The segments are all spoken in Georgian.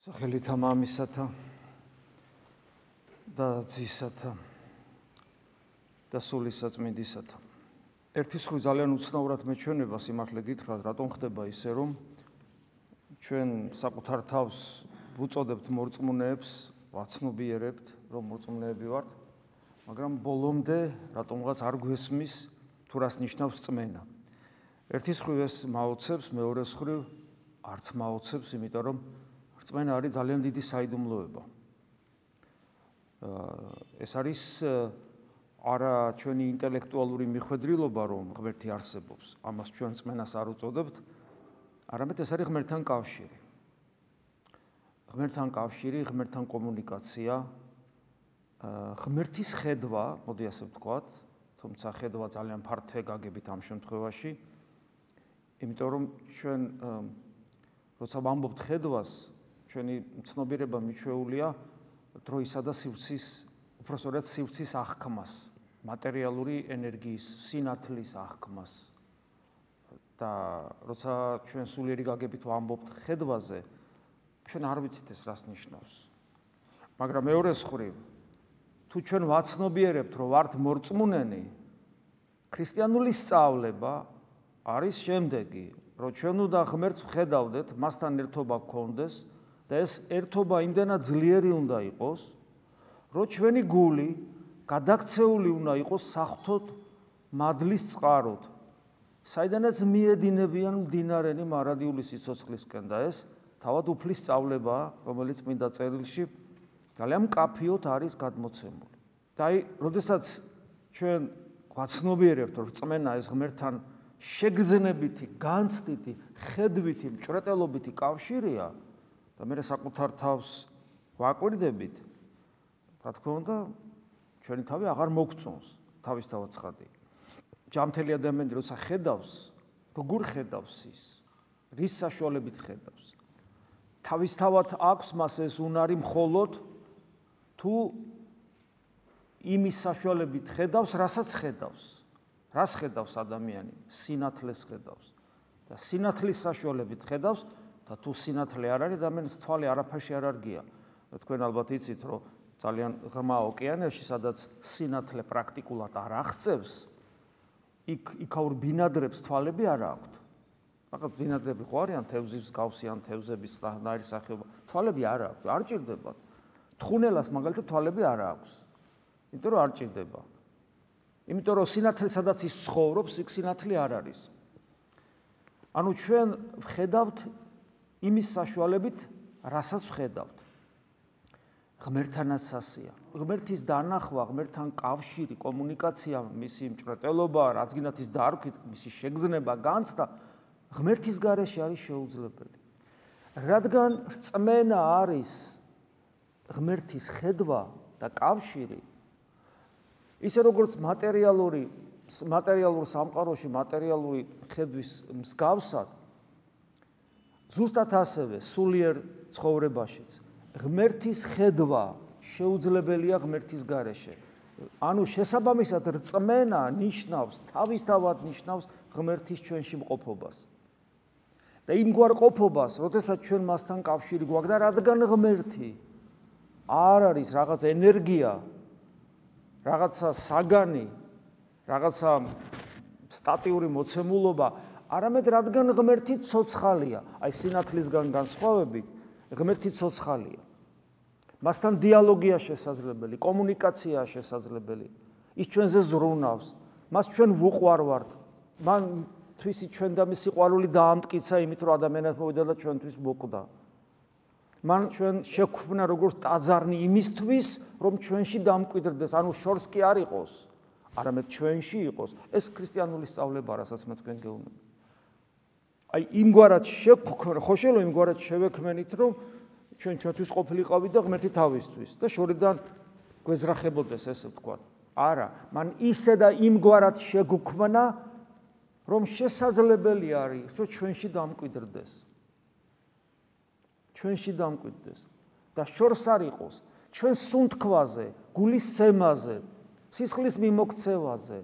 სახელითა მამისათა და ძისათა და სულისაწმინდისათა. ერთის ხრი ძალიან უცნაურად მეჩვენება სიმართლე გითხრათ, რატომ ხდება ისე, რომ ჩვენ საკუთარ თავს ვუწოდებთ მორწმუნეებს, ვაცნობიერებთ, რომ მორწმუნეები ვართ, მაგრამ ბოლომდე რატომღაც არ გვესმის თუ რას ნიშნავს რწმენა. ერთის ხრი ეს მაოცებს, მეორეს ხრი არც მაოცებს, იმიტომ რომ რწმენა არის ძალიან დიდი საიდუმლოება. ეს არის არა ჩვენი ინტელექტუალური მიხვედრილობა, რომ ღმერთი არსებობს, ამას ჩვენ რწმენას არ უწოდებთ, არამედ ეს არის ღმერთთან კავშირი. ღმერთთან კავშირი, ღმერთთან კომუნიკაცია, ღმერთის ხედვა, მოდი ასე ვთქვათ, თუმცა ხედვა ძალიან ფართე გაგებით ამ შემთხვევაში, იმიტომ რომ ჩვენ როცა ვამბობთ ხედვას, ჩვენი ცნობიერება მიჩვეულია დროისა და სივრცის, უпроსტად სივრცის აღქმას, მატერიალური ენერგიის, სინათლის აღქმას. და როცა ჩვენ სულიერი გაგებით ვამბობთ ხედვაზე, ჩვენ არ ვიცით ეს რას ნიშნავს. მაგრამ მეორეს მხრივ, თუ ჩვენ ვაცნობიერებთ, რომ ვართ მორწმუნენი, ქრისტიანული სწავლება არის შემდეგი, რომ ჩვენ უნდა ღმერთს ვხედავდეთ, მასთან ერთობა გქონდეს და ეს ერთობა იმდენად ძლიერი უნდა იყოს, რომ ჩვენი გული გადაქცეული უნდა იყოს საღვთოდ მადლის წყაროდ, საიდანაც მიედინებიან მდინარენი მარადიული სიცოცხლისკენ და ეს თავად უფლის სწავლებაა, რომელიც წმინდა წერილში ძალიან მკაფიოდ არის გადმოცემული. და აი, როდესაც ჩვენ გვაცნობიერებთ, რომ რწმენა ეს ღმერთთან შეგრძნებითი, განცდითი, ხედვითი, მჭრეტელობითი კავშირია და მე საკუთარ თავს ვაკვირდებით, რა თქმა უნდა, ჩვენი თავი აღარ მოგწონს თავისთავად ცხადი. ჯანმრთელი ადამიანი როცა ხედავს, როგორ ხედავს ის, რის საშუალებით ხედავს. თავისთავად აქვს მას ეს უნარი მხოლოდ თუ იმის საშუალებით ხედავს, რასაც ხედავს. რას ხედავს ადამიანი? სინათლეს ხედავს. და სინათლის საშუალებით ხედავს და თუ სინათლე არ არის, ადამიანს თვალი არაფერში არ არგია. თქვენ ალბათ იცით, რომ ძალიან ღრმა ოკეანეში, სადაც სინათლე პრაქტიკულად არ აღწევს, იქაურ ბინადრებს თვალები არ აქვთ. ფақط ბინადრები ხო არიან თევზის მსგავსი ან თევზების ნაირი სახეობა. თვალები არ აქვთ, არ ჭირდებათ. თხუნელას მაგალითად თვალები არ აქვს. იმიტომ რომ არ ჭირდება. იმიტომ რომ სინათლე სადაც ის ცხოვრობს, იქ სინათლე არ არის. ანუ ჩვენ ვხედავთ იმის საშუალებით, რასაც ვხედავთ. ღმერთთანაც ასეა. ღმერთის დანახვა, ღმერთთან კავშირი, კომუნიკაცია, მისი მჭრეტელობა, რაც გინდათ ის დარქვით, მისი შეგრძნება, განცდა, ღმერთის გარეშე არის შეუძლებელი. რადგან რწმენა არის ღმერთის ხედვა და კავშირი, ისე როგორც მატერიალურ სამყაროში, მატერიალური ხედვის მსგავსად, ზუსტად ასევე სულიერ ცხოვრებაშიც ღმერთის ხედვა შეუძლებელია ღმერთის გარეშე. ანუ შესაბამისად რწმენა ნიშნავს, თავისთავად ნიშნავს ღმერთის ჩვენში მყოფობას. და იმგვარ ყოფობას, როდესაც ჩვენ მასთან კავშირი გვაქვს და რადგან ღმერთი არ არის რაღაც ენერგია, რაღაცა საგანი, რაღაცა სტატიური მოცემულობა, არამედ რადგან ღმერთი ცოცხალია, აი სინათლისგან განსხვავებით, ღმერთი ცოცხალია. მასთან დიალოგია შესაძლებელი, კომუნიკაციაა შესაძლებელი. ის ჩვენზე ზრუნავს, მას ჩვენ ვუყვარვართ. მან თვისი ჩვენ და მისი ყვარული დაამტკიცა იმით, რომ ადამიანად მოვიდა და ჩვენთვის მოკვდა. მან ჩვენ შეგვქმნა როგორც ტაძარნი იმისთვის, რომ ჩვენში დამკვიდრდეს, ანუ შორს კი არ იყოს, არამედ ჩვენში იყოს. ეს ქრისტიანული სწავლება, რასაც მე თქვენ გეუბნები. აი იმგვარად ხოშელო იმგვარად შევექმენით, რომ ჩვენ ჩვენთვის ყოფილიყავით და ღმერთი თავისთვის და შორიდან გვეზრახებოდეს, ესე ვთქვათ. არა, მან ისე და იმგვარად შეგვქმნა, რომ შესაძლებელი არის, რომ ჩვენში დამკვიდრდეს. ჩვენში დამკვიდრდეს და შორს არ იყოს ჩვენ სუნთქვაზე, გულის ცემაზე, სისხლის მიმოქცევაზე,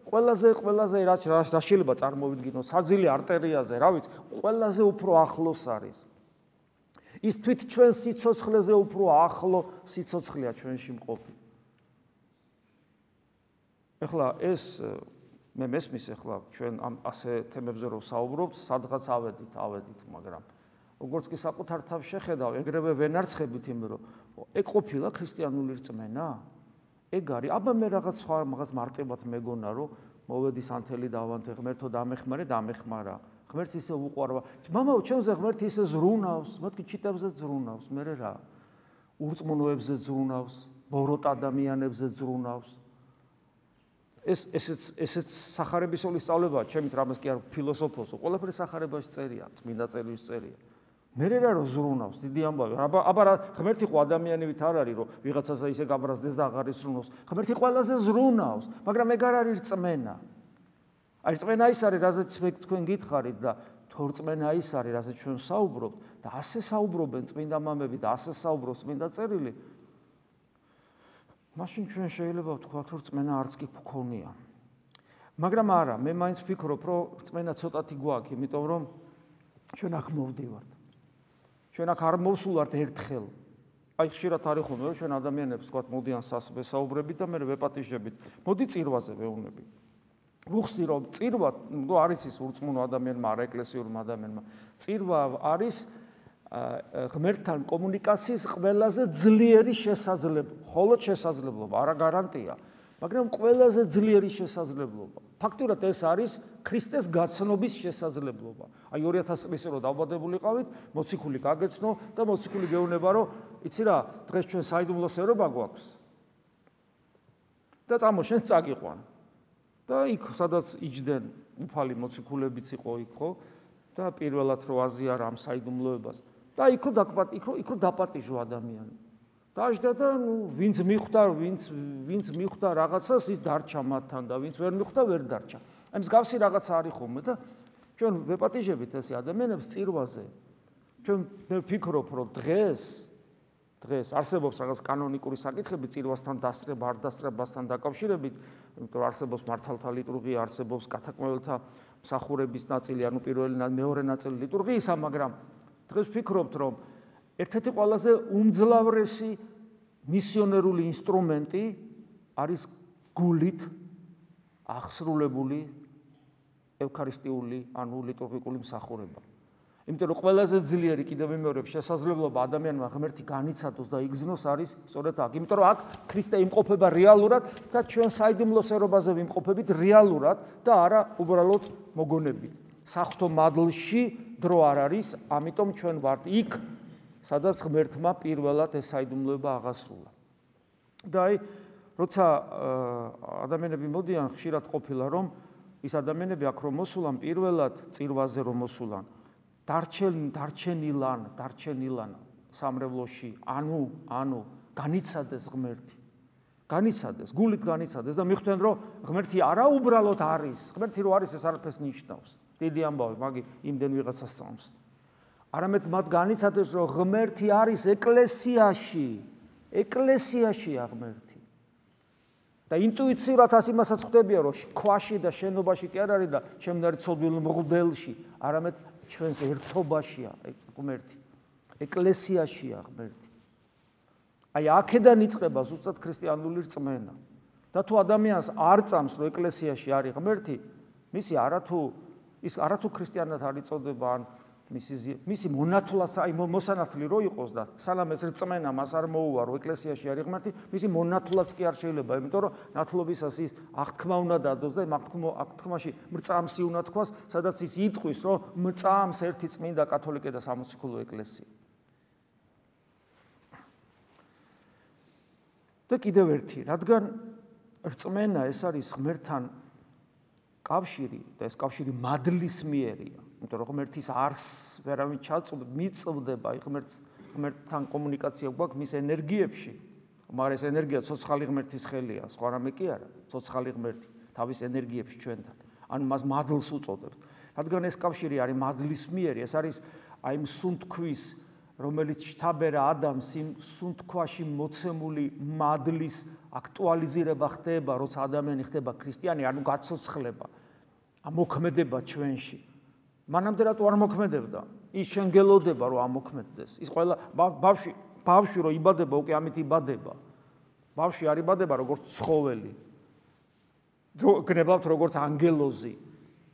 ყველაზე რაც შეიძლება წარმოვიდგინოთ, საძილე არტერიაზე, რა ვიცი, ყველაზე უფრო ახლოს არის. ის თვით ჩვენ სიცოცხლეზე უფრო ახლო სიცოცხლეა ჩვენში მყოფი. ეხლა ეს მე მესმის ეხლა ჩვენ ამ ასე თემებზე რომ საუბრობთ, სადღაც ავედით, მაგრამ როგორც კი საკუთარ თავს შეხედავ, ეგრევე ვენარცხებით იმ რომ ეგ ყოფილა ქრისტიანული რწმენა? ეგ არის, აბა მე რაღაც სხვა მაგას მარტივად მეგონა რომ მოვედი სანთელი დავანთე, ღმერთო დამეხმარა. ღმერთს ისე უყვარვა. მამაო, ჩემზე ღმერთი ისე ზრუნავს, მათი ჩიტებზე ზრუნავს, მე რა? ურწმუნოებზე ზრუნავს, ბოროტ ადამიანებზე ზრუნავს. ესეც სახარებისეული სწავლებაა, ჩემით რამეს კი არ ფილოსოფოსო, ყველაფერი სახარებაში წერია, წმინდა წერილში წერია. მე რა რომ ზრუნავს, დიდი ამბავი. აბა ღმერთი ხო ადამიანივით არ არის, რომ ვიღაცასა ისე გაბრაზდეს და აღარ ისრუნოს. ღმერთი ყველაზე ზრუნავს, მაგრამ ეგ არ არის რწმენა. აი რწმენა ის არის, რაზეც თქვენ გითხარით და თუ რწმენა ის არის, რაზეც ჩვენ საუბრობთ და ასე საუბრობენ წმინდა მამები და ასე საუბრობს წმინდა წერილი. მაშინ ჩვენ შეიძლება ვთქვათ, რომ რწმენა არც კი გქონია. მაგრამ არა, მე მაინც ვფიქრობ, რომ რწმენა ცოტათი გვაქვს, იმიტომ რომ ჩვენ აქ მოვდივართ. ჩვენ აქ არ მოვსულართ ერთხელ. აი ხშირად არის ხოლმე, რომ ჩვენ ადამიანებს ვთქვათ, მოდიან სასწრაფო საუბრებით და მე ვეპატიჟებით. მოდი წირვაზე ვეუბნები. ვუხსნი რომ წირვა, ნუ არის ის ურწმუნო ადამიანმა, არა ეკლესიურმა ადამიანმა. წირვა არის ღმერთთან კომუნიკაციის ყველაზე ძლიერი შესაძლებლობა, მხოლოდ შესაძლებლობა, არა გარანტია, მაგრამ ყველაზე ძლიერი შესაძლებლობა. ფაქტურად ეს არის ქრისტეს გაცნობის შესაძლებლობა. აი 2000 წლის რო დავბადებულიყავით, მოციქული გაგეცნო და მოციქული გეუბნება, რომ იცი რა, დღეს ჩვენ საიდუმლოს ერობა გვაქვს. და წამოშენ წაგიყვან. და იქ სადაც იჯდნენ უფალი მოციქულებიც იყო იქ ხო და პირველად რო აზიარა ამ საიდუმლოებას და იქ რო დაპატიჟო ადამიანი. დაждდა და ნუ ვინც მიხვდა რაღაცას ის დარჩა მათთან და ვინც ვერ მიხვდა ვერ დარჩა. აი მსგავსი რაღაცა არის ხოლმე და ჩვენ ვეპატიჟებით ეს ადამიანებს წირვაზე. ჩვენ ვფიქრობ რომ დღეს არსებობს რაღაც კანონიკური საკითხები წირვასთან დასწრება არ დასწრებასთან დაკავშირებით, იმიტომ რომ არსებობს მართალთა ლიტურგია, არსებობს კათაკმეველთა მსახურების ნაწილი, ანუ პირველი მეორე ნაწილი ლიტურგიისა, მაგრამ დღეს ვფიქრობთ რომ ერთ-ერთი ყველაზე უმძლავრესი მისიონერული ინსტრუმენტი არის გულით აღსრულებული ევქარისტიული, ანუ ლიტურგიკული მსახურება. იმიტომ რომ ყველაზე ძლიერი კიდევ ვიმეორებ შესაძლებლობა ადამიანმა ღმერთი განიცადოს და იგზნოს არის სწორედ აქ. იმიტომ რომ აქ ქრისტე იმყოფება რეალურად და ჩვენ საიდუმლოს ერობაზე ვიმყოფებით რეალურად და არა უბრალოდ მოგონებით. საღვთო მადლში დრო არ არის, ამიტომ ჩვენ ვართ იქ, სადაც ღმერთმა პირველად ეს საიდუმლოება აღასრულა. და აი, როცა ადამიანები მოდიან, ხშირად ყოფილა რომ ის ადამიანები აქ რომ მოსულან, პირველად წირვაზე რომ მოსულან, დარჩენილან სამრევლოში, ანუ განიცადეს ღმერთი. განიცადეს, გულით განიცადეს და მიხვდნენ რომ ღმერთი არა უბრალოდ არის, ღმერთი რო არის ეს არაფერს ნიშნავს. დიდი ამბავი, მაგი იმდენ ვიღაცას წამს. არამედ მათ განიცადეს რომ ღმერთი არის ეკლესიაშია ღმერთი. და ინტუიციურად იმასაც ხვდებია რომ ქვაში და შენობაში კი არ არის და ჩემნარი ცოდვილ მღვდელში, არამედ ჩვენს ერთობაშია ღმერთი. ეკლესიაშია ღმერთი. აი აქედან იწყება ზუსტად ქრისტიანული რწმენა. და თუ ადამიანს არ წამს რომ ეკლესიაში არის ღმერთი, მისი არათუ ქრისტიანად არ იწოდება ან მისი მონათლაც აი მოსანათლი რო იყოს და სანამ ეს რწმენა მას არ მოუვა რომ ეკლესიაში არის ღმერთი, მისი მონათლაც კი არ შეიძლება, იმიტომ რომ ნათლობისას ის აღთქმა უნდა დადოს და იმ აღთქმაში მრწამსი უნდა თქვას, სადაც ის იტყვის რომ მწამს ერთი წმინდა კათოლიკე და სამოციქულო ეკლესია. და კიდევ ერთი, რადგან რწმენა ეს არის ღმერთთან კავშირი და ეს კავშირი მადლისმიერია. იმიტომ რომ ღმერთის არსს ვერავინ მიწვდება, ღმერთთან კომუნიკაცია გვაქვს მის ენერგიებში, მაგრამ ეს ენერგია ცოცხალი ღმერთის ხელია, სხვა რამე კი არა, ცოცხალი ღმერთი თავის ენერგიებში ჩვენთან, ანუ მას მადლს უწოდებთ. რადგან ეს კავშირი არის მადლისმიერი, ეს არის აი იმ სუნთქვის, რომელიც შთაბერა ადამიანს იმ სუნთქვაში მოცემული მადლის აქტუალიზირება ხდება, როცა ადამიანი ხდება ქრისტიანი, ანუ გაცოცხლება, ამოქმედება ჩვენში. მანამდე რატო არ მოქმედებდა? ის შენგელოდება რომ ამოქმედდეს. ის ყველა ბავშვი რომ იბადება, უკვე ამით იბადება. ბავშვი არ იბადება როგორც ცხოველი. გნებავთ როგორც ანგელოზი.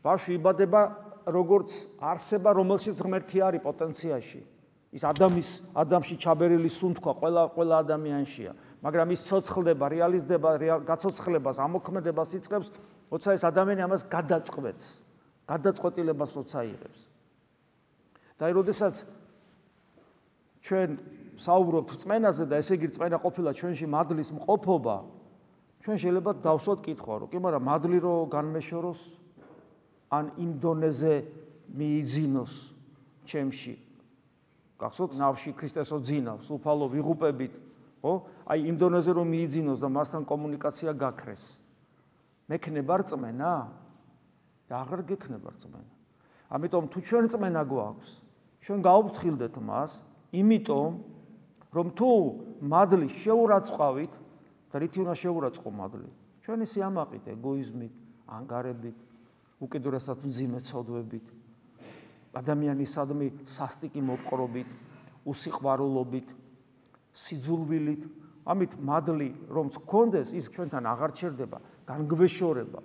ბავშვი იბადება როგორც არსება, რომელშიც ღმერთი არის პოტენციაში. ის ადამიანში ჩაბერილი სუნთქვა ყველა ადამიანშია. მაგრამ ის ცოცხლდება, რეალიზდება, გაცოცხლებას, ამოქმედებას იწყებს, როცა ეს ადამიანი ამას გადაწყვეტს, გადაწყვეტილებას როცა იღებს. და როდესაც ჩვენ საუბრობთ რწმენაზე და ესე იგი რწმენა ყოფილა ჩვენში მადლის მყოფობა, ჩვენ შეიძლება დავსვათ კითხვა, რომ კი, მაგრამ მადლი რო განმეშოროს, ან იმ დონეზე მიიძინოს ჩემში. გახსოვთ, ნავში ქრისტეს რო ძინავს, უფალო ვიღუპებით, ხო? აი იმ დონეზე რომ მიიძინოს და მასთან კომუნიკაცია გაქრეს. მექნება რწმენა? აღარ გექნება რწმენა. ამიტომ თუ ჩვენ რწმენა გვაქვს, ჩვენ გაუფრთხილდეთ მას, იმიტომ რომ თუ მადლი შეურაცხავით და რითი უნდა შეურაცხო მადლი? ჩვენი სიამაყით, ეგოიზმით, ანგარებით, უკიდურესად მძიმე ცოდვებით, ადამიანისადმი სასტიკი მოპყრობით, უსიყვარულობით, სიძულვილით. ამით მადლი რომ გქონდეს, ის ჩვენთან აღარ ჩერდება, განგვეშორება.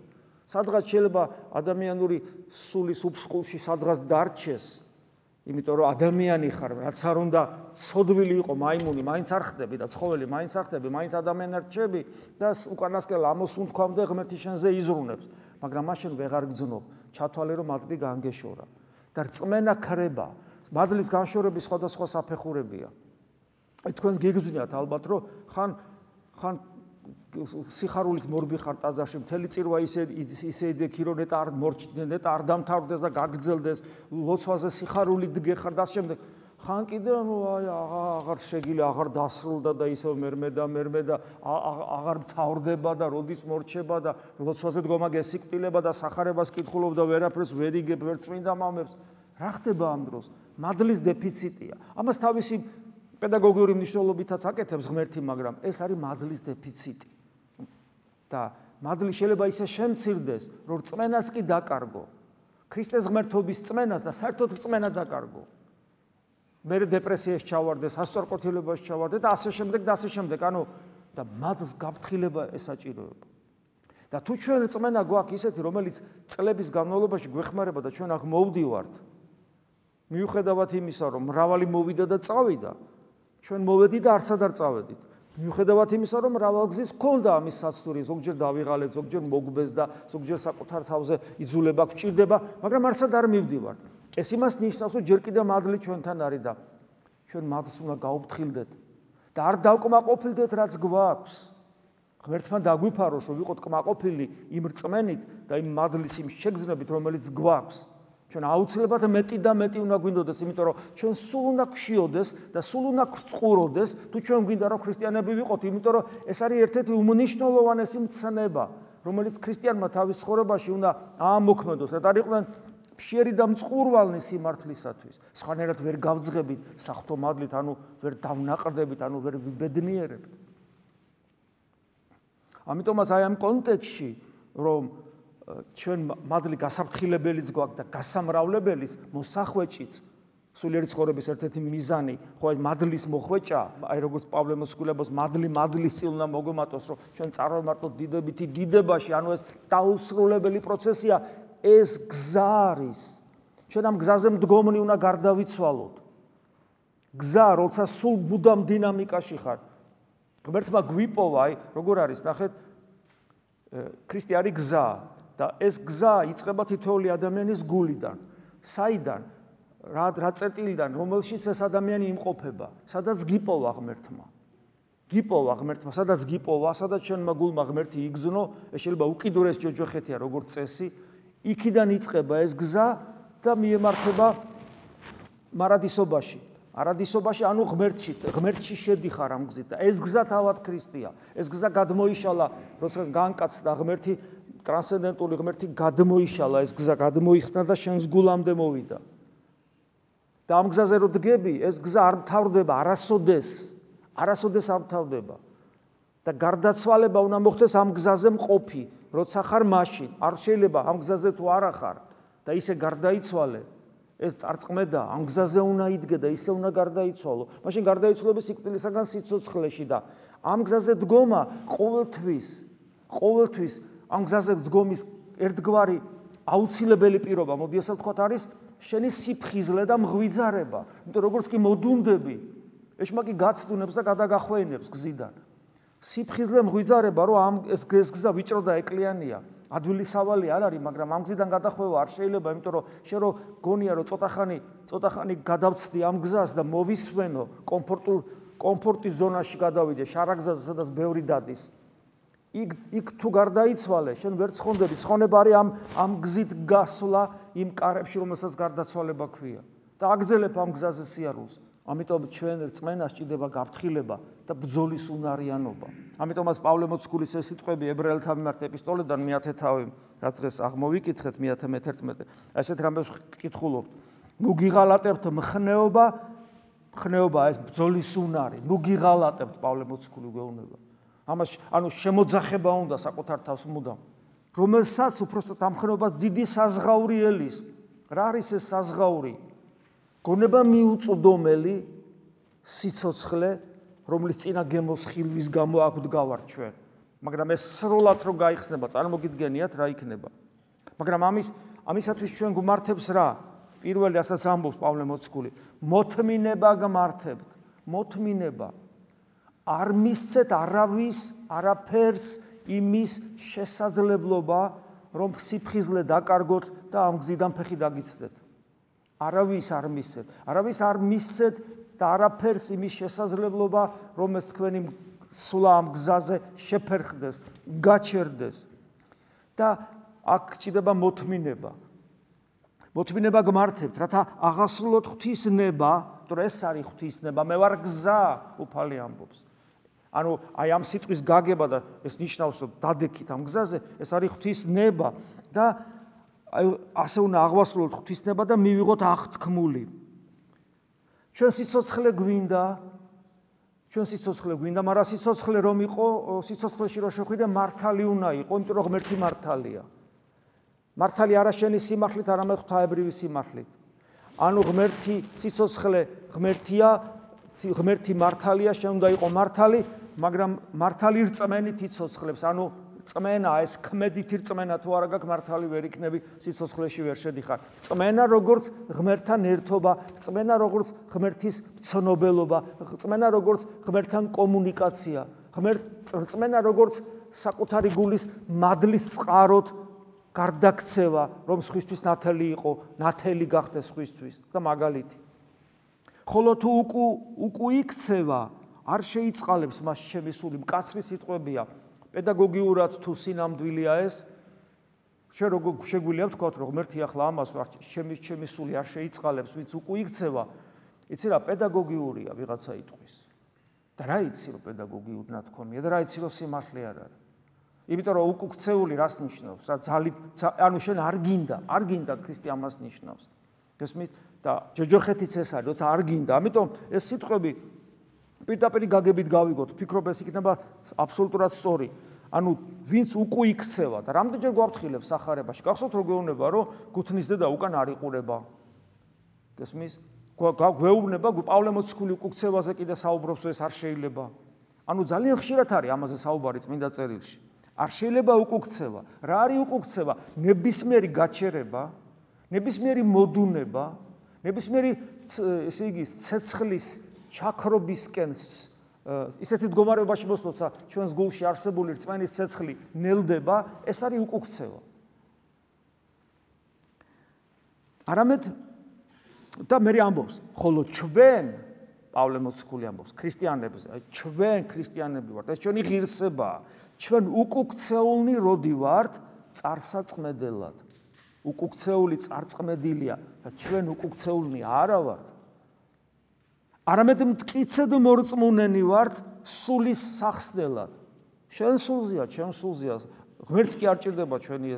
სადღაც შეიძლება ადამიანური სულის უფსკულში სადღაც დარჩეს, იმიტომ რომ ადამიანი ხარ, რაც არ უნდა ცოდვილი იყო მაიმუნი, მაინც არ ხდები და ცხოველი მაინც არ ხდები, მაინც ადამიანი არ რჩები და უკანასკნელ ამოსუნთქვამდე ღმერთი შენზე იზრუნებს. მაგრამ მაშინ ვეღარ გძნობ, ჩათვალე რომ მადლი განგეშორა და რწმენა ქრება. მადლის განშორების სხვადასხვა საფეხურებია. თქვენს გეგზნიათ ალბათ, რომ ხან სიხარულით მორბი ხარ ტაძარში, მთელი წირვა ისე იდექი, რომ ნეტა არ დამთავრდეს და გაგძელდეს, ლოცვაზე სიხარულით დგეხარ და შემდეგ ხან კიდე აღარ შეგილი, აღარ დასრულდა და ისევ მერმე და აღარ მთავრდება და როდის მორჩება და ლოცვაზე დგომა გესიკვდილება და სახარებას კითხულობ და ვერაფერს ვერ იგებ, ვერ წმინდა მამებს. რა ხდება ამ დროს? მადლის დეფიციტია. ამას თავისი პედაგოგიური მნიშვნელობითაც აკეთებს ღმერთი, მაგრამ ეს არის მადლის დეფიციტი. და მადლი შეიძლება ისე შემცირდეს, რომ რწმენას კი დაკარგო. ქრისტეს ღმერთობის რწმენას და საერთოდ რწმენა დაკარგო. მე დეპრესიაში ჩავარდე, სასწორყოფილებაში ჩავარდე და ასე შემდეგ და ასე შემდეგ. ანუ და მადლს გაფრთხილება ესაჭიროება. და თუ ჩვენ რწმენა გვაქვს ისეთი, რომელიც წლების განმავლობაში გვეხმარება და ჩვენ აქ მოვდივართ, მიუხედავად იმისა, რომ მრავალი მოვიდა და წავიდა, ჩვენ მოვედი და არსად არ წავედით. მიუხედავად იმისა, რომ მრავალგზის ჰქონდა ამის საცდური, ზოგჯერ დავიღალეთ, ზოგჯერ მოგბეს და ზოგჯერ საკუთარ თავზე იძულება გვჭირდება, მაგრამ არსად არ მივდივართ. ეს იმას ნიშნავს, რომ ჯერ კიდევ მადლი ჩვენთან არის და ჩვენ მადლს უნდა გაუფრთხილდეთ და არ დავკმაყოფილდეთ, რაც გვაქვს. ღმერთმა დაგვიფაროს, რომ ვიყოთ კმაყოფილი იმ რწმენით და იმ მადლის იმ შეგრძნებით, რომელიც გვაქვს. ჩვენ აუცილებლად მეტი და მეტი უნდა გვინდოდეს, იმიტომ რომ ჩვენ სულ უნდა გვშიოდეს და სულ უნდა გვწყუროდეს, თუ ჩვენ გვინდა რომ ქრისტიანები ვიყოთ, იმიტომ რომ ეს არის ერთ-ერთი უმნიშვნელოვანესი მცნება, რომელიც ქრისტიანმა თავის ცხოვრებაში უნდა აამოქმედოს, რაც არიყვნენ ფშიერი და მწყურვალნი სიმართლისათვის. სხვანაირად ვერ გავძღებით საღვთო მადლით, ანუ ვერ დავნაყრდებით, ანუ ვერ ვიბედნიერებთ. ამიტომაც აი ამ კონტექსტში, რომ ჩვენ მადლი გასაფრთხილებელიც გვაქვს და გასამრავლებელიც, მოსახვეჭიც, სულიერი ცხოვრების ერთ-ერთი მიზანი, ხო აი მადლის მოხვეჭა, აი როგორც პავლე მოსკულებას მადლის წინ უნდა მოგემატოს, რომ ჩვენ წარმოვმართოთ დიდებითი დიდებაში, ანუ ეს დაუსრულებელი პროცესია, ეს გზა არის. ჩვენ ამ გზაზე მდგომნი უნდა გარდავიცვალოთ. გზა, როცა სულ მუდამ დინამიკაში ხარ. ღმერთმა გვიპოვა, აი როგორ არის, ნახეთ, ქრისტე არის გზა და ეს გზა იწყება თითოეული ადამიანის გულიდან. საიდან? რა წერტილიდან, რომელშიც ეს ადამიანი იმყოფება, სადაც გიპოვა ღმერთმა. გიპოვა ღმერთმა, სადაც გიპოვა, სადაც ჩვენმა გულმა ღმერთი იგზნო, ეს შეიძლება უკიდურეს ჯოჯოხეთია, როგორც წესი, იქიდან იწყება ეს გზა და მიემართება მარადისობაში. არადისობაში, ანუ ღმერთში შედიხარ ამ გზით და ეს გზა თავად ქრისტეა. ეს გზა გადმოიშალა, როცა განკაცდა ღმერთი, ტრანსცენდენტული ღმერთი გადმოიშალა, ეს გზა გადმოიხსნა და შენს გულამდე მოვიდა. და ამ გზაზე რო დგები, ეს გზა არ მთავრდება არასოდეს არ მთავრდება. და გარდაცვალება უნდა მოხდეს ამ გზაზე მყოფი, როცა ხარ მაშინ. არ შეიძლება ამ გზაზე თუ არა ხარ და ისე გარდაიცვალე ეს წარწყმედა ამ გზაზე უნდა იდგე და ისე უნდა გარდაიცვალო. მაშინ გარდაიცვალების სიკვდილისაგან სიცოცხლეში და ამ გზაზე დგომა ყოველთვის ამ გზაზე დგომის ერთგვარი აუცილებელი პირობა, მოდი ასე ვთქვათ, არის შენი სიფხიზლე და მღვიძარება. იმიტომ როგორც კი მოდუნდები, ეშმაკი გაცდუნებს და გადაგახვეინებს გზიდან. სიფხიზლე მღვიძარება, რომ ეს გზა ვიჭრო და ეკლიანია, ადვილი სავალი არ არის, მაგრამ ამ გზიდან გადახვევა არ შეიძლება, იმიტომ რომ შენ რო გონია რომ ცოტა ხანი გადავწდი ამ გზას და მოვისვენო კომფორტის ზონაში გადავიდე, შარაგზაზე, სადაც ბევრი დადის. იქ თუ გარდაიცვალე, შენ ვერ ცხონდები, ცხონება არის ამ გზით გასვლა იმ კარებში, რომელსაც გარდაცვალება ქვია. და აგზელებ ამ გზაზე სიარულს. ამიტომ ჩვენ რწმენას სჭირდება გაფრთხილება და ბრძოლის უნარიანობა. ამიტომაც პავლე მოციქულის ეს სიტყვები ებრაელთა მიმართ ეპისტოლედან მეათე თავი, რაც დღეს აღმოვიკითხეთ მეათე მე-11. ესეთ რამებს ვკითხულობთ. ნუ გიღალატებთ მხნეობა ეს ბრძოლის უნარი. ნუ გიღალატებთ პავლე მოციქული გვეუბნება. ამას ანუ შემოძახება უნდა საკუთარ თავს მუდამ. რომელსაც უпроსტოდ ამ მხნეობას დიდი საზღაური ელის. რა არის ეს საზღაური? გონება მიუწვდომელი სიცოცხლე, რომლის წინა გემოს ხილვის გამო აქ ვდგავართ ჩვენ. მაგრამ ეს სრულად რო გაიხსნება, წარმოგიდგენიათ რა იქნება. მაგრამ ამისათვის ჩვენ გვმართებს რა? პირველი ასაც ამბობს პავლე მოციქული, მოთმინება გმართებთ, მოთმინება. არ მისცეთ არაფერს იმის შესაძლებლობა, რომ სიფხიზლე დაკარგოთ და ამ გზიდან ფეხი დაგიცდეთ. არავის არ მისცეთ და არაფერს იმის შესაძლებლობა, რომ ეს თქვენი სულა ამ გზაზე შეფერხდეს, გაჩერდეს. და აქ ჭირდება მოთმინება. მოთმინება გმართებთ, რათა აღასრულოთ ღვთისნება, თორე ეს არის ღვთისნება, მე ვარ გზა, უფალი ამბობს. ანუ აი ამ სიტყვის გაგება და ეს ნიშნავს, რომ დადექით ამ გზაზე, ეს არის ღვთისნება და ასე უნდა აღვასრულოთ ღვთისნება და მივიღოთ აღთქმული. ჩვენ სიცოცხლე გვინდა, მაგრამ სიცოცხლე რომ იყო, სიცოცხლეში რომ შეხვიდე მართალი უნდა იყო, იმიტომ რომ ღმერთი მართალია. მართალი არა შენი სიმართლით, არამედ ღვთაებრივი სიმართლით. ანუ ღმერთი სიცოცხლე ღმერთია, ღმერთი მართალია, შენ უნდა იყო მართალი, მაგრამ მართალი რწმენით იცოცხლებს, ანუ წმენა, ეს ქმედითი რწმენა თუ არა გაქვს, მართალი ვერ იქნები, სიცოცხლეში ვერ შედიხარ. წმენა როგორც ღმერთთან ერთობა, წმენა როგორც ღმერთის ცნობელობა, წმენა როგორც ღმერთთან კომუნიკაცია, წმენა როგორც საკუთარი გულის მადლის წყაროთ გარდაქცევა, რომ სხვისთვის ნათელი გახდეს სხვისთვის და მაგალითი. ხოლო თუ უკუ იქცევა, არ შეიწყალებს მას ჩემი სული, მკაცრი სიტყვებია. პედაგოგიურად თუ სინამდვილია ეს, შეგვიძლია ვთქვათ, რომ ღმერთი ახლა ამას ჩემი სული არ შეიწყალებს, ვინც უკუ იქცევა, იცი რა, პედაგოგიურია ვიღაცა იტყვის. და რა იცი რომ პედაგოგიური ნათქვამია და რა იცი რომ სიმართლე არ არის. იმიტომ რომ უკუ ქცეული რას ნიშნავს? რა ძალით, ანუ შენ არ გინდა ქრისტე ამას ნიშნავს. გესმის? და ჯოჯოხეთიც ეს არის, როცა არ გინდა. ამიტომ ეს სიტყვები პირდაპირ გაგებით გავიგოთ, ვფიქრობ ეს იქნება აბსოლუტურად სწორი. ანუ ვინც უკუ იქცევა და რამდენჯერ გვაფრთხილებს სახარებაში. გახსოვთ რომ გვეუბნება, რომ გუთნის დედა უკან არ იყურება. გესმის? გვეუბნება, პავლე მოციქული უკუ ქცევაზე კიდე საუბრობს, ეს არ შეიძლება. ანუ ძალიან ხშირად არის ამაზე საუბარი წმინდა წერილში. არ შეიძლება უკუ ქცევა. რა არის უკუ ქცევა? ნებისმიერი გაჩერება, ნებისმიერი მოდუნება, ნებისმიერი ესე იგი ცეცხლის ჩაქრობისკენ ისეთი მდგომარეობაში მოსვლოცა ჩვენს გულში არსებული რწმენის ცეცხლი ნელდება, ეს არის უკუ ქცევა. არამედ და მე ამბობს, ხოლო ჩვენ პავლე მოციქული ამბობს ქრისტიანებზე, ჩვენ ქრისტიანები ვართ, ეს ჩვენი ღირსებაა. ჩვენ უკუ ქცეულნი როდი ვართ წარსაწმედელად. უკუ ქცეული წარწმედილია და ჩვენ უკუ ქცეულნი არა ვართ. არამედ მტკიცედ მორწმუნენი ვართ სულის სახსნელად. შენ სულზეა, ჩემ სულზეა. ღმერთს კი არ ჭირდება ჩვენი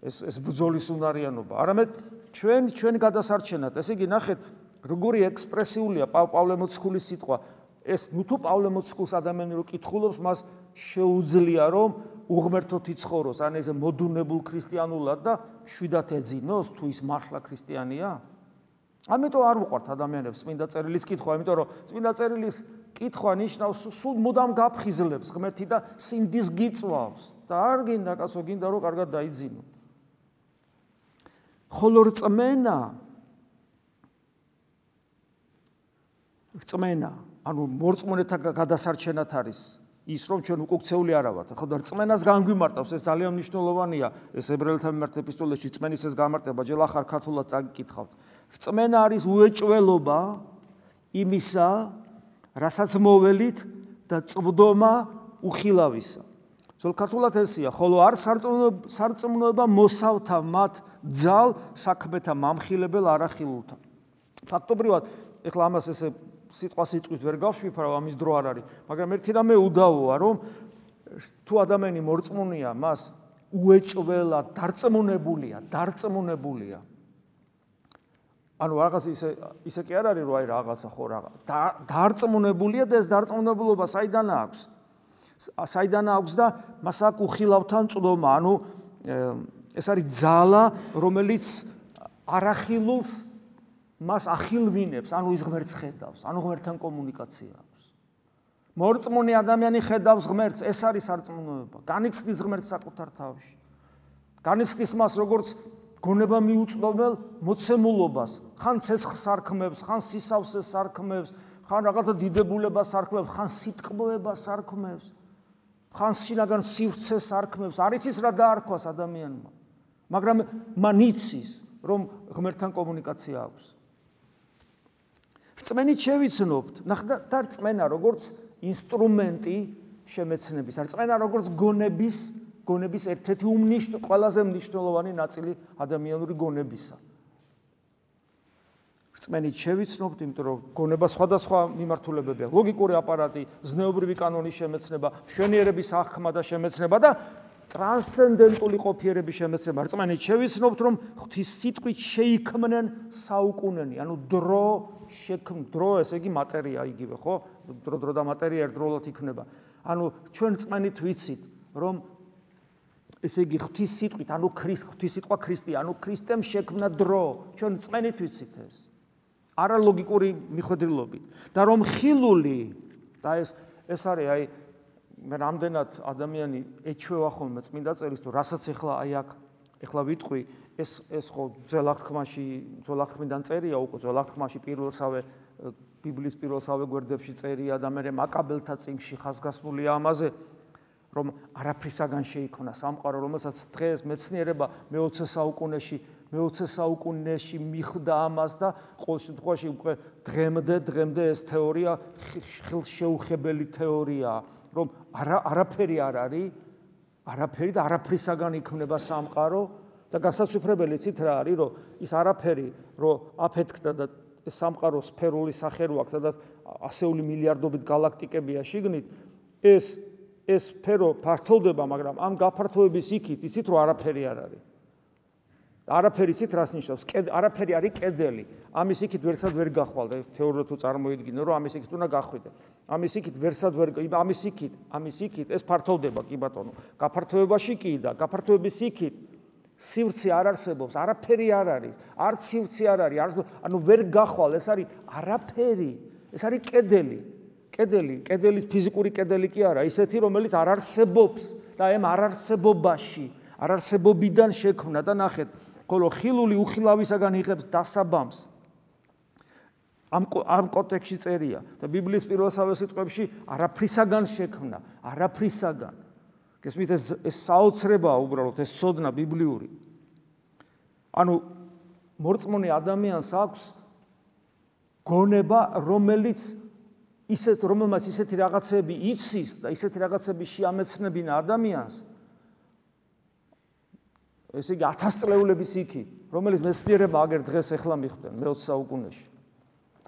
ეს ბრძოლის უნარიანობა. არამედ ჩვენ გადასარჩენად. ესე იგი ნახეთ, როგორი ექსპრესიულია პავლე მოციქულის სიტყვა. ეს თუ პავლე მოციქულს ადამიანი რო კითხულობს, მას შეუძლია რომ უღმერთოდ იცხოვროს, ან ეს მოდუნებულ ქრისტიანულად და შვიდათ ეძინოს თუ ის მართლა ქრისტიანია? ამიტომ არ უყვართ ადამიანებს წმინდა წერილის კითხვა, იმიტომ რომ წმინდა წერილის კითხვა ნიშნავს სულ მუდამ გაფხიზლებს ღმერთი და სინდის გიწვავს და არ გინდა კაცო, გინდა რომ კარგად დაიძინო. ხოლო რწმენა, ანუ მორწმუნეთა გადასარჩენად არის ის, რომ ჩვენ უკუქცეული არ ვართ. ხო და რწმენას განგვიმარტავს, ეს ძალიან მნიშვნელოვანია, ეს ებრაელთა მიმართ ეპისტოლეში რწმენის ეს გამარტება, ჯერ ახარ ქართულად წაგიკითხავთ. რწმენა არის უეჭველობა იმისა, რასაც მოველით და წვდომა უხილავისა. ზოგ ქართულად ესია, ხოლო არ სარწმუნოება მოსავთა მათ ძალ საქმეთა მამხილებელ არახილულთა. ფაქტობრივად, ეხლა ამას ესე სიტყვით ვერ გავშვიფრავ, ამის დრო არ არის, მაგრამ ერთი რამე უდავოა, რომ თუ ადამიანი მორწმუნეა, მას უეჭველად დარწმუნებულია. ანუ რაღაც ისე კი არ არის, რომ აი რაღაცა ხო რაღაც. დარწმუნებულია და ეს დარწმუნებულობა საიდან აქვს და მას აქვს უხილავთან წვდომა, ანუ ეს არის ძალა, რომელიც არახილულს მას ახილვინებს, ანუ ის ღმერთს ხედავს, ანუ ღმერთთან კომუნიკაცია აქვს. მორწმუნე ადამიანი ხედავს ღმერთს, ეს არის სარწმუნოება. განიცდის ღმერთს საკუთარ თავში. განიცდის მას როგორც გონება მიუწვდომელ მოცემულობას, ხან ცეცხლს არქმევს, ხან სისავსეს არქმევს, ხან რაღაცა დიდებულებას არქმევს, ხან სიტკბოებას არქმევს, ხან შინაგან სივრცეს არქმევს. არ იცის რა დაარქვას ადამიანმა, მაგრამ მან იცის, რომ ღმერთთან კომუნიკაცია აქვს. რწმენით შევიცნობთ, ნახეთ და რწმენა როგორც ინსტრუმენტი შემეცნების, რწმენა როგორც გონების ერთ-ერთი ყველაზე მნიშვნელოვანი ნაწილი ადამიანური გონებისა. რწმენით შევიცნობთ, იმიტომ რომ გონება სხვადასხვა მიმართულებებია, ლოგიკური აპარატი, ზნეობრივი კანონის შემეცნება, მშვენიერების აღქმა და შემეცნება და ტრანსცენდენტული ყოფიერების შემეცნება. რწმენით შევიცნობთ, რომ ღვთის სიტყვით შეიქმნენ საუკუნენი, ანუ დრო, ესე იგი მატერია იგივე, ხო? დრო და მატერია ერთდროულად იქნება. ანუ ჩვენ რწმენით ვიცით, რომ ესე იგი ღვთის სიტყვით, ანუ ღვთის სიტყვა ქრისტე, ანუ ქრისტემ შექმნა დრო, ჩვენ რწმენით ვიცით ეს. არა ლოგიკური მიხედვილობით. და რომ ხილული და ეს არის აი მე რამდენად ადამიანი ეჩვევა ხოლმე წმინდა წერილს, თუ რასაც ეხლა ვიტყვი, ეს ხო ძველაღთქმიდან წერია უკვე, ძველაღთქმაში ბიბლიის პირველსავე გვერდებში წერია და მე მაკაბელთა წიგნში ხაზგასმულია ამაზე, რომ არაფრისაგან შეიქმნა სამყარო, რომელსაც დღეს მეცნიერება მე-20 საუკუნეში მიხვდა ამას და ყოველ შემთხვევაში უკვე დღემდე ეს თეორია ხელშეუხებელი თეორიაა, რომ არაფერი არ არის, არაფერი და არაფრისაგან იქმნება სამყარო და განსაცვიფრებელი იცით რა არის, რომ ის არაფერი, რომ აფეთქდა და სამყარო სფერული სახე რო აქვს, სადაც ასეული მილიარდობით გალაქტიკებია შიგნით, ეს სფერო ფართოვდება, მაგრამ ამ გაფართოების იქით იცით რომ არაფერი არ არის. არაფერი იცით რას ნიშნავს? არაფერი არის კედელი. ამის იქით ვერსად ვერ გახვალ და თეორიულად თუ წარმოიდგინო, რომ ამის იქით უნდა გახვიდე. ამის იქით ვერსად ვერ ამის იქით ეს ფართოვდება, კი ბატონო. გაფართოებაში კი და გაფართოების იქით სივრცე არ არსებობს, არაფერი არ არის, არც სივრცე არ არის, ანუ ვერ გახვალ, ეს არის არაფერი, ეს არის კედელი. კედელის ფიზიკური კედელი კი არა, ისეთი რომელიც არ არსებობს და ამ არარსებობიდან შექმნა და ნახეთ, ხოლო ხილული უხილავისაგან იღებს დასაბამს. ამ კონტექსტში წერია და ბიბლიის პირველსავე სიტყვებში არაფრისაგან შექმნა, არაფრისაგან. გესმით ეს საოცრებაა უბრალოდ ეს ცოდნა ბიბლიური. ანუ მორწმუნე ადამიანს აქვს გონება, რომელმაც ისეთი რაღაცები იცის და ისეთი რაღაცები შეამეცნებინა ადამიანს, ესე იგი 1000 წლეულების იქით, რომელიც მეცნიერება აგერ დღეს ახლა მიხვდნენ მე-20 საუკუნეში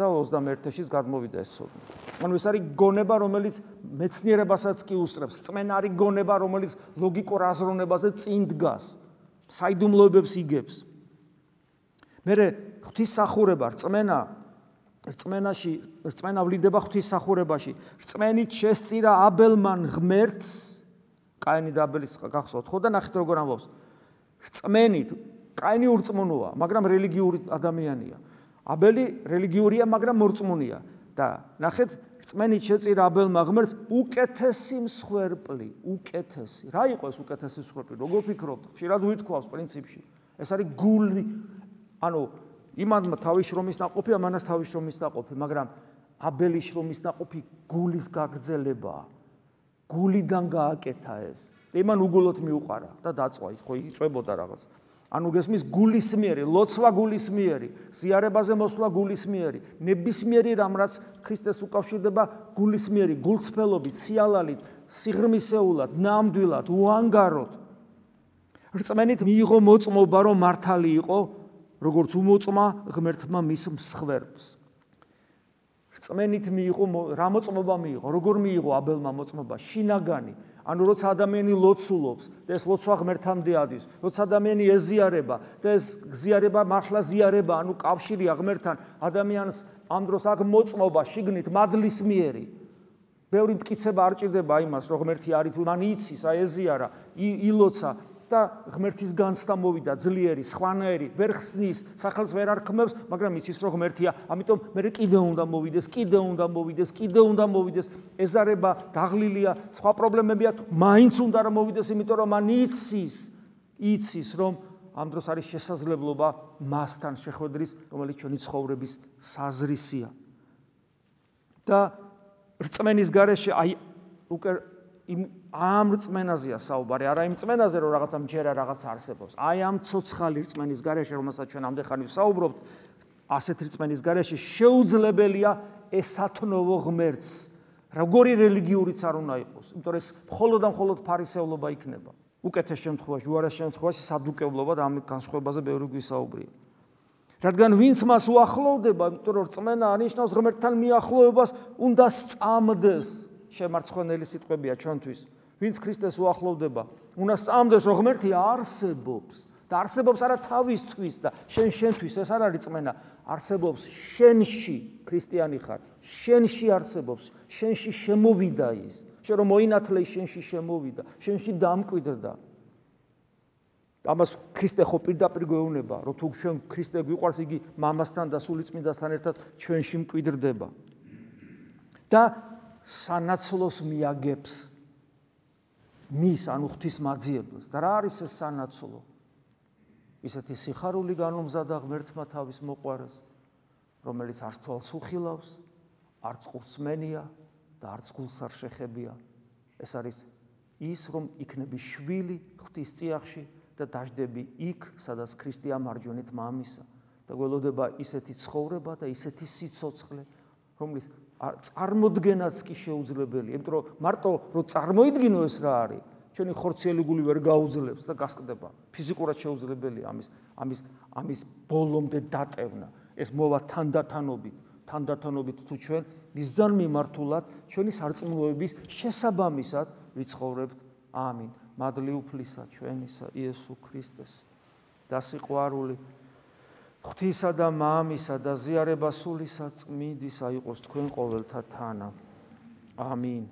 და 21-ში გადმოვიდა ეს ცოდნა. ანუ ეს არის გონება, რომელიც მეცნიერებასაც კი უსწრებს. რწმენა არის გონება, რომელიც ლოგიკურ აზროვნებაზე წინ დგას, საიდუმლოებებს იგებს. მერე ღვთისმსახურება, რწმენა ვლინდება ღვთისმსახურებაში. რწმენით შესწირა აბელმან ღმერთს, კაინი და აბელის გახსოვთ ხო და ნახეთ როგორ ამბობს. რწმენით, კაინი ურწმუნოა, მაგრამ რელიგიური ადამიანია. აბელი რელიგიურია, მაგრამ მორწმუნეა და ნახეთ, რწმენით შეწირა აბელმა ღმერთს უკეთესი მსხვერპლი, უკეთესი. რა იყო ეს უკეთესი მსხვერპლი? როგორ ფიქრობთ? ხშირად ვითქვავს პრინციპში. ეს არის გული, ანუ იმანმა თავის შრომის ნაყოფი, ამანაც თავის შრომის ნაყოფი, მაგრამ აბელის შრომის ნაყოფი გულის გაგრძელებაა. გულიდან გააკეთა ეს. იმან უგულოდ მიუყარა და დაწვა, ხო იწვებოდა რაღაც. ანუ გესმის გულისმიერი, ლოცვა გულისმიერი, ზიარებაზე მოსვლა გულისმიერი, ნებისმიერი რამ რაც ქრისტეს უკავშირდება გულისმიერი, გულწრფელობით, სიალალით, სიღრმისეულად, ნამდვილად, უანგაროდ. რწმენით მიიღო მოწმობა, რომ მართალი იყო, როგორც უმოწმა ღმერთმა მის მსხვერპლს. რწმენით მიიღო რა მოწმობა მიიღო? როგორ მიიღო აბელმა მოწმობა? შინაგანი. ანუ როცა ადამიანი ლოცულობს და ეს ლოცვა ღმერთამდე ადის, როცა ადამიანი ეზიარება და ეს ზიარება მართლა ზიარება, ანუ კავშირია ღმერთთან, ადამიანს ამ დროს აქ მოწმობა შიგნით მადლისმიერი. ბევრი მტკიცება არ ჭირდება იმას, რომ ღმერთი არის თუ მან იცის, აი ეზიარა, ილოცა და ღმერთის განცდა მოვიდა ძლიერი, სხვანაირი, ვერ ხსნის, სახელს ვერ არქმევს, მაგრამ იცის რომ ღმერთია, ამიტომ მე კიდე უნდა მოვიდეს, ეზარება, დაღლილია, სხვა პრობლემები აქვს, მაინც უნდა რომ მოვიდეს, იმიტომ რომ მან იცის რომ ამ დროს არის შესაძლებლობა მასთან შეხვედრის, რომელიც ჩვენი ცხოვრების საზრისია. და რწმენის გარეშე აი უკვე ამ რწმენაზეა საუბარი, არა იმ რწმენაზე, რომ რაღაცა მჯერა რაღაც არსებობს. აი ამ ცოცხალი რწმენის გარეშე, რომელსაც ჩვენ ამდენხანი ვსაუბრობთ, ასეთ რწმენის გარეშე შეუძლებელია ესათნოვო ღმერთს. როგორი რელიგიურიც არ უნდა იყოს, იმიტომ რომ ეს მხოლოდ და მხოლოდ ფარისევლობა იქნება. უკეთეს შემთხვევაში, უარეს შემთხვევაში სადუკევლობა და ამ განსხვავებაზე ბევრი გვისაუბრია. რადგან ვინც მას უახლოვდება, იმიტომ რომ რწმენა ანიშნავს ღმერთთან მიახლოებას, უნდა სწამდეს. შემარცხვენელი სიტყვებია ჩვენთვის. ვინც ქრისტეს უახლოვდება, უნდა სწამდეს, რომ ღმერთი არსებობს და არსებობს არა თავისთვის და შენთვის, ეს არ არის რწმენა, არსებობს შენში, ქრისტიანი ხარ, შენში არსებობს, შენში შემოვიდა ის, შენ რომ მოინათლე შენში შემოვიდა, შენში დამკვიდრდა. ამას ქრისტე ხო პირდაპირ გვეუბნება, რომ თუ ჩვენ ქრისტე გვიყვარს, იგი მამასთან და სულიწმინდასთან ერთად ჩვენში მკვიდრდება. და სანაცვლოს მიაგებს მის ანუ ღვთისმაძიებელს. და რა არის ეს სანაცვლო? ისეთი სიხარული განუმზადა ღმერთმა თავის მოყვარეს, რომელიც არც თვალს უხილავს, არც ყურს მენია და არც გულს არ შეხებია. ეს არის ის, რომ იქნები შვილი ღვთის წიაღში და დაждები იქ, სადაც ქრისტეა მარჯვენით მამისა და გველოდება ისეთი ცხოვრება და ისეთი სიცოცხლე, რომლის წარმოდგენაც კი შეუძლებელია, იმიტომ რომ მარტო რომ წარმოიდგინო ეს რა არის, ჩვენი ხორციელი გული ვერ გაუძლებს და გასკდება. ფიზიკურად შეუძლებელია ამის ბოლომდე დატევნა. ეს მოვა თანდათანობით თუ ჩვენ მისგან მიმართულად ჩვენი სარწმუნოების შესაბამისად ვიცხოვრებთ. ამინ. მადლი უფლისა ჩვენისა იესო ქრისტეს და სიყვარული ღვთისა და მამისა და ზიარება სულისა წმინდისა იყოს თქვენ ყოველთა თანა. ამინ.